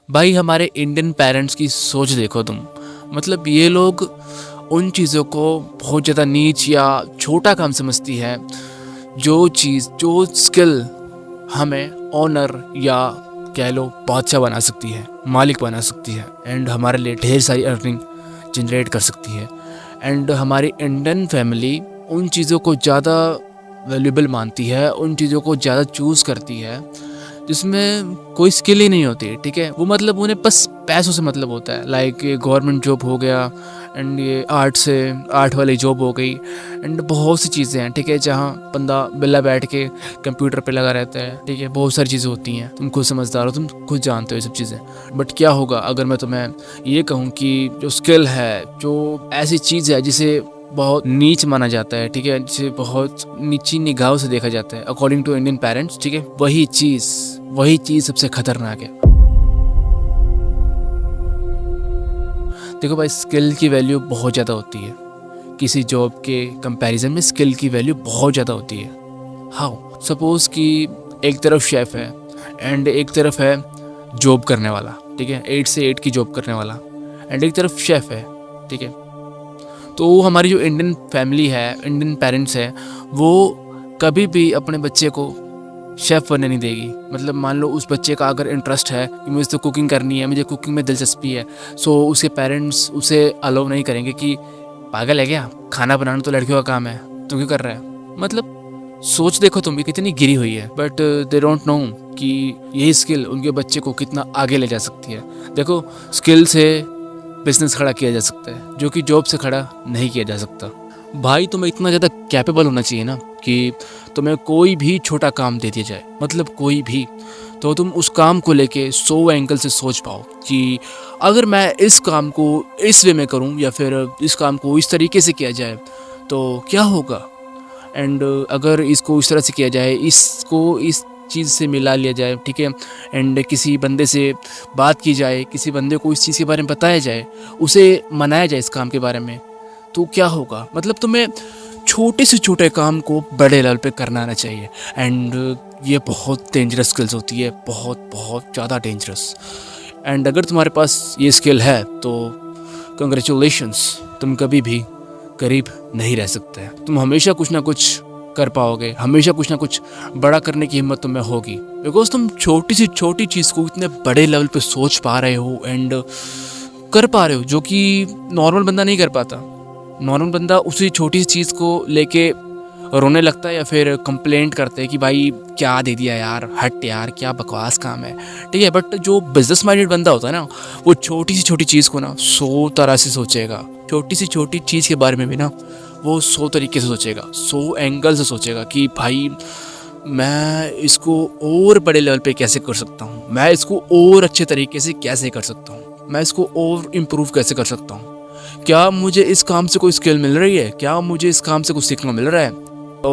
भाई हमारे Indian parents की सोच देखो तुम। मतलब ये लोग उन चीज़ों को बहुत ज़्यादा नीच या छोटा काम समझती है। जो स्किल हमें ऑनर या कह लो बादशाह बना सकती है, मालिक बना सकती है, एंड हमारे लिए ढेर सारी अर्निंग जनरेट कर सकती है। एंड हमारी इंडियन फैमिली उन चीज़ों को ज़्यादा वैल्यूएबल मानती है, उन चीज़ों को ज़्यादा चूज़ करती है जिसमें कोई स्किल ही नहीं होती। ठीक है, वो मतलब उन्हें बस पैसों से मतलब होता है। लाइक गवर्नमेंट जॉब हो गया, एंड ये आर्ट वाली जॉब हो गई, एंड बहुत सी चीज़ें हैं। ठीक है, जहाँ बंदा बिल्ला बैठ के कंप्यूटर पे लगा रहता है। ठीक है, बहुत सारी चीज़ें होती हैं, तुम खुद समझदार हो, तुम खुद जानते हो ये सब चीज़ें। बट क्या होगा अगर मैं तुम्हें ये कहूँ कि जो स्किल है, जो ऐसी चीज़ है जिसे बहुत नीच माना जाता है, ठीक है, जिसे बहुत नीची निगाहों से देखा जाता है अकॉर्डिंग टू इंडियन पेरेंट्स, ठीक है, वही चीज़ सबसे खतरनाक है। देखो भाई, स्किल की वैल्यू बहुत ज़्यादा होती है। किसी जॉब के कंपैरिजन में स्किल की वैल्यू बहुत ज़्यादा होती है। हाउ सपोज कि एक तरफ शेफ़ है एंड एक तरफ है जॉब करने वाला। ठीक है, 8 से 8 की जॉब करने वाला, एंड एक तरफ शेफ़ है। ठीक है, तो हमारी जो इंडियन फैमिली है, इंडियन पेरेंट्स है, वो कभी भी अपने बच्चे को शेफ़ बनने नहीं देगी। मतलब मान लो उस बच्चे का अगर इंटरेस्ट है कि मुझे तो कुकिंग करनी है, मुझे कुकिंग में दिलचस्पी है, सो उसके पेरेंट्स उसे अलाउ नहीं करेंगे कि पागल है क्या, खाना बनाना तो लड़कियों का काम है, तू क्यों कर रहा है। मतलब सोच देखो तुम भी कितनी गिरी हुई है। बट दे डोंट नो कि यही स्किल उनके बच्चे को कितना आगे ले जा सकती है। देखो, स्किल से बिजनेस खड़ा किया जा सकता है, जो कि जॉब से खड़ा नहीं किया जा सकता। भाई तुम्हें इतना ज़्यादा कैपेबल होना चाहिए ना कि तुम्हें कोई भी छोटा काम दे दिया जाए, मतलब कोई भी, तो तुम उस काम को लेके 100 एंगल से सोच पाओ कि अगर मैं इस काम को इस वे में करूं या फिर इस काम को इस तरीके से किया जाए तो क्या होगा। एंड अगर इसको इस तरह से किया जाए, इसको इस चीज़ से मिला लिया जाए, ठीक है, एंड किसी बंदे से बात की जाए, किसी बंदे को इस चीज़ के बारे में बताया जाए, उसे मनाया जाए इस काम के बारे में, तो क्या होगा। मतलब तुम्हें छोटे से छोटे काम को बड़े लेवल पे करना आना चाहिए। एंड ये बहुत डेंजरस स्किल्स होती है, बहुत बहुत ज़्यादा डेंजरस। एंड अगर तुम्हारे पास ये स्किल है तो कंग्रेचुलेशंस, तुम कभी भी गरीब नहीं रह सकते। तुम हमेशा कुछ ना कुछ कर पाओगे, हमेशा कुछ ना कुछ बड़ा करने की हिम्मत तुम्हें होगी, बिकॉज तुम छोटी सी छोटी चीज़ को इतने बड़े लेवल पे सोच पा रहे हो एंड कर पा रहे हो, जो कि नॉर्मल बंदा नहीं कर पाता। नॉर्मल बंदा उसी छोटी सी चीज़ को लेके रोने लगता है या फिर कंप्लेंट करते हैं कि भाई क्या दे दिया यार, हट यार, क्या बकवास काम है। ठीक है, बट जो बिजनेस माइंडेड बंदा होता है ना, वो छोटी सी छोटी चीज़ को ना 100 तरह से सोचेगा। छोटी सी छोटी चीज़ के बारे में भी ना वो 100 तरीके से सोचेगा, 100 एंगल से सोचेगा कि भाई मैं इसको और बड़े लेवल पे कैसे कर सकता हूँ, मैं इसको और अच्छे तरीके से कैसे कर सकता हूँ, मैं इसको और इम्प्रूव कैसे कर सकता हूँ, क्या मुझे इस काम से कोई स्किल मिल रही है, क्या मुझे इस काम से कुछ सीखना मिल रहा है। तो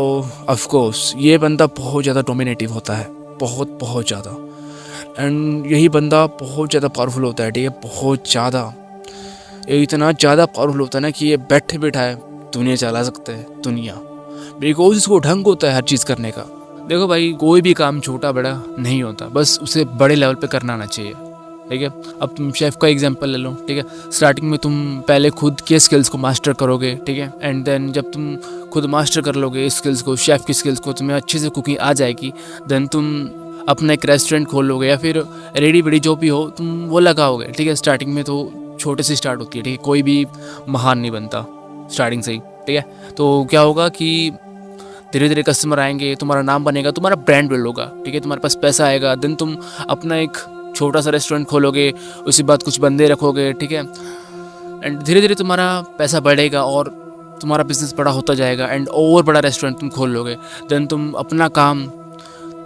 ऑफ कोर्स ये बंदा बहुत ज़्यादा डोमिनेटिव होता है, बहुत बहुत ज़्यादा। एंड यही बंदा बहुत ज़्यादा पावरफुल होता है। ठीक है, बहुत ज़्यादा, इतना ज़्यादा पावरफुल होता है ना कि ये बैठे बैठाए दुनिया चला सकता है, दुनिया, बिकॉज इसको ढंग होता है हर चीज़ करने का। देखो भाई, कोई भी काम छोटा बड़ा नहीं होता, बस उसे बड़े लेवल पे करना आना चाहिए। ठीक है, अब तुम शेफ़ का एग्जांपल ले लो। ठीक है, स्टार्टिंग में तुम पहले खुद के स्किल्स को मास्टर करोगे। ठीक है, एंड देन जब तुम खुद मास्टर कर लोगे स्किल्स को, शेफ़ की स्किल्स को, तुम्हें अच्छे से कुकिंग आ जाएगी, देन तुम अपना एक रेस्टोरेंट खोल लोगे या फिर रेडी वेडी जो भी हो तुम वो लगाओगे। ठीक है, स्टार्टिंग में तो छोटे से स्टार्ट होती है। ठीक है, कोई भी महान नहीं बनता स्टार्टिंग से ही। ठीक है, तो क्या होगा कि धीरे धीरे कस्टमर आएंगे, तुम्हारा नाम बनेगा, तुम्हारा ब्रांड बिल्ड होगा। ठीक है, तुम्हारे पास पैसा आएगा, देन तुम अपना एक छोटा सा रेस्टोरेंट खोलोगे, उसके बाद कुछ बंदे रखोगे। ठीक है, एंड धीरे धीरे तुम्हारा पैसा बढ़ेगा और तुम्हारा बिजनेस बड़ा होता जाएगा, एंड और बड़ा रेस्टोरेंट तुम खोल लोगे। देन तुम अपना काम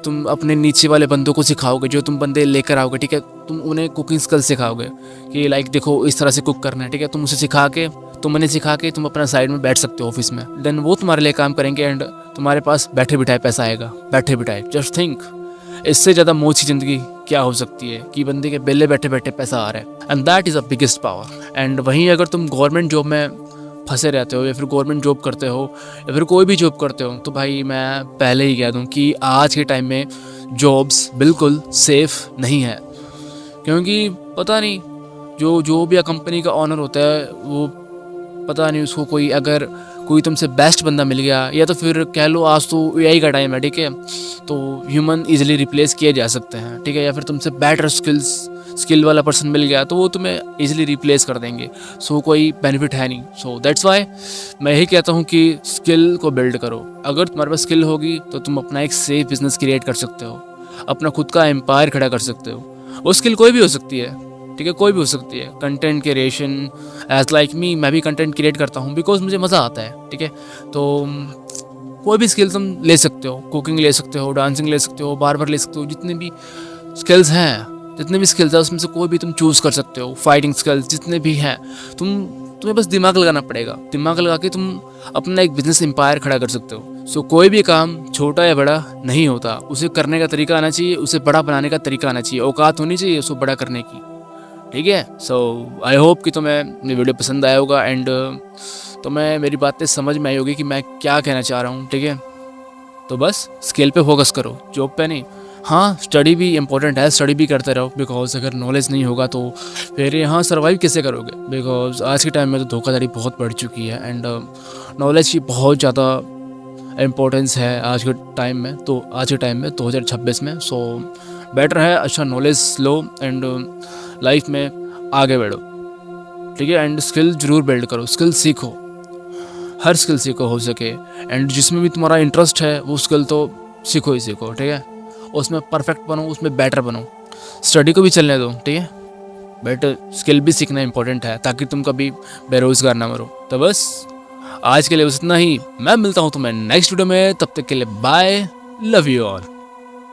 तुम अपने नीचे वाले बंदों को सिखाओगे, जो तुम बंदे लेकर आओगे। ठीक है, तुम उन्हें कुकिंग स्किल्स सिखाओगे कि लाइक देखो इस तरह से कुक करना है। ठीक है, तुम उसे सिखा के, तुम उन्हें सिखा के तुम अपना साइड में बैठ सकते हो ऑफिस में, देन वो तुम्हारे लिए काम करेंगे एंड तुम्हारे पास बैठे बिठाए पैसा आएगा, बैठे बिठाए। जस्ट थिंक, इससे ज़्यादा मौज की ज़िंदगी क्या हो सकती है कि बंदे के बेले बैठे बैठे पैसा आ रहा है, and that is a biggest power. And वहीं अगर तुम गवर्नमेंट जॉब में फंसे रहते हो या फिर गवर्नमेंट जॉब करते हो या फिर कोई भी जॉब करते हो, तो भाई मैं पहले ही कह दूं कि आज के टाइम में जॉब्स बिल्कुल सेफ़ नहीं है। क्योंकि पता नहीं जो भी कंपनी का ऑनर होता है वो पता नहीं उसको अगर कोई तुमसे बेस्ट बंदा मिल गया, या तो फिर कह लो आज तो एआई का टाइम है, ठीक है, तो ह्यूमन इजीली रिप्लेस किए जा सकते हैं, ठीक है, या फिर तुमसे बेटर स्किल वाला पर्सन मिल गया तो वो तुम्हें इजीली रिप्लेस कर देंगे। सो कोई बेनिफिट है नहीं। सो दैट्स वाई मैं यही कहता हूँ कि स्किल को बिल्ड करो। अगर तुम्हारे पास स्किल होगी तो तुम अपना एक सेफ बिजनेस क्रिएट कर सकते हो, अपना खुद का एम्पायर खड़ा कर सकते हो। वो स्किल कोई भी हो सकती है, ठीक है, कोई भी हो सकती है। Content creation, as like me, मैं भी कंटेंट क्रिएट करता हूँ बिकॉज मुझे मज़ा आता है, ठीक है। तो कोई भी स्किल तुम ले सकते हो, कुकिंग ले सकते हो, डांसिंग ले सकते हो, बार्बर ले सकते हो, जितने भी स्किल्स हैं, जितने भी स्किल्स हैं उसमें से कोई भी तुम चूज़ कर सकते हो। फाइटिंग स्किल्स जितने भी हैं, तुम्हें बस दिमाग लगाना पड़ेगा। दिमाग लगा के तुम अपना एक बिजनेस एम्पायर खड़ा कर सकते हो। सो कोई भी काम छोटा या बड़ा नहीं होता, उसे करने का तरीका आना चाहिए, उसे बड़ा बनाने का तरीका आना चाहिए, औकात होनी चाहिए उसको बड़ा करने की, ठीक है। सो आई होप कि तुम्हें ये वीडियो पसंद आया होगा एंड तुम्हें मेरी बातें समझ में आई होगी कि मैं क्या कहना चाह रहा हूँ, ठीक है। तो बस स्किल पे फोकस करो, जॉब पे नहीं। हाँ, स्टडी भी इम्पोर्टेंट है, स्टडी भी करते रहो, बिकॉज अगर नॉलेज नहीं होगा तो फिर यहाँ सर्वाइव कैसे करोगे। बिकॉज आज के टाइम में तो धोखाधड़ी बहुत बढ़ चुकी है एंड नॉलेज की बहुत ज़्यादा इम्पोर्टेंस है आज के टाइम में। तो आज के टाइम में 2026 में सो बेटर है अच्छा नॉलेज लो एंड लाइफ में आगे बढ़ो, ठीक है। एंड स्किल जरूर बिल्ड करो, स्किल सीखो, हर स्किल सीखो हो सके, एंड जिसमें भी तुम्हारा इंटरेस्ट है वो स्किल तो सीखो ही सीखो, ठीक है। उसमें परफेक्ट बनो, उसमें बेटर बनो। स्टडी को भी चलने दो, ठीक है, बट स्किल भी सीखना इंपॉर्टेंट है ताकि तुम कभी बेरोजगार ना मरो। तो बस आज के लिए बस इतना ही। मैं मिलता हूँ तुम्हें नेक्स्ट वीडियो में, तब तक के लिए बाय, लव यू ऑल।